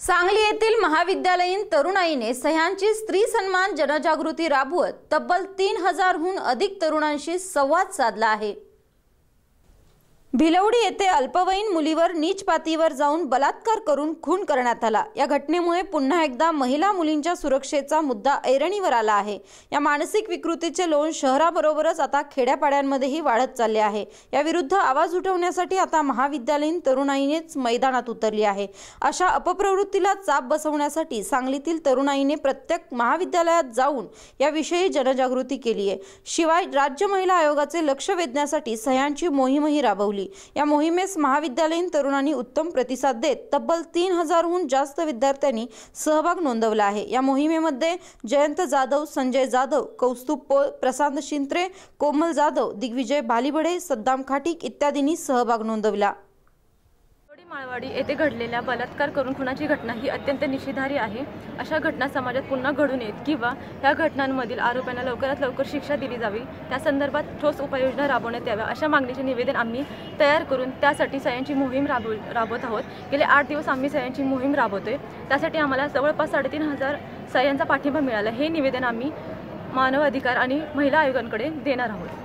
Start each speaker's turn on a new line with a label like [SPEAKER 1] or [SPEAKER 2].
[SPEAKER 1] सांगली येथील महाविद्यालयीन तरुणाईने सह्यांची स्त्री सन्मान जनजागृती राबवत तब्बल 3000हून अधिक तरुणांशी संवाद साधला आहे। भिलवडी येथे अल्पवयीन मुलीवर नीच पातळीवर जाऊन बलात्कार करून खून करण्यात आला। या घटनेमुळे पुन्हा एकदा महिला मुलींच्या सुरक्षेचा मुद्दा ऐरणीवर आला आहे। या मानसिक विकृतीचे लोण शहराबरोबरच आता खेड्यापाड्यांमध्येही वाढत चालले आहे। या विरुद्ध आवाज उठवण्यासाठी आता महाविद्यालयीन तरुणाईनेच मैदानात उतरली आहे। अशा अपप्रवृत्तीला चाप बसवण्यासाठी सांगलीतील तरुणाईने प्रत्येक महाविद्यालयात जाऊन याविषयी जनजागृती केली आहे। शिवाय राज्य महिला आयोगाचे लक्ष वेधण्यासाठी सह्यांची मोहीमही राबवली। या मोहिमेस महाविद्यालयीन तरुणांनी उत्तम प्रतिसाद देत तब्बल 3000हून जास्त विद्यार्थ्यांनी सहभाग नोंदवला आहे। या मोहिमेमध्ये जयंत जाधव, संजय जाधव, कौस्तुभ पोळ, प्रशांत शिंत्रे, कोमल जाधव, दिग्विजय भालीबडे, सद्दाम खाटीक इत्यादींनी सहभाग नोंदवला।
[SPEAKER 2] माळवाडी येथे घडलेल्या बलात्कार करून खुनाची घटना ही अत्यंत निषेधार्ह आहे। अशा घटना समाजात पुन्हा घडू नयेत किंवा ह्या घटनांमधील आरोपींना लवकरात लवकर शिक्षा दिली जावी, त्या संदर्भात ठोस उपाययोजना राबवण्यात याव्या अशा मागणीचे निवेदन आम्ही तयार करून त्यासाठी सह्यांची मोहीम राबवत आहोत। गेले 8 दिवस आम्ही सह्यांची मोहीम राबवतोय। त्यासाठी आम्हाला जवळपास 3500 सह्यांचा पाठिंबा मिळाला। हे निवेदन आम्ही मानव अधिकार आणि महिला आयोगांकडे देणार आहोत।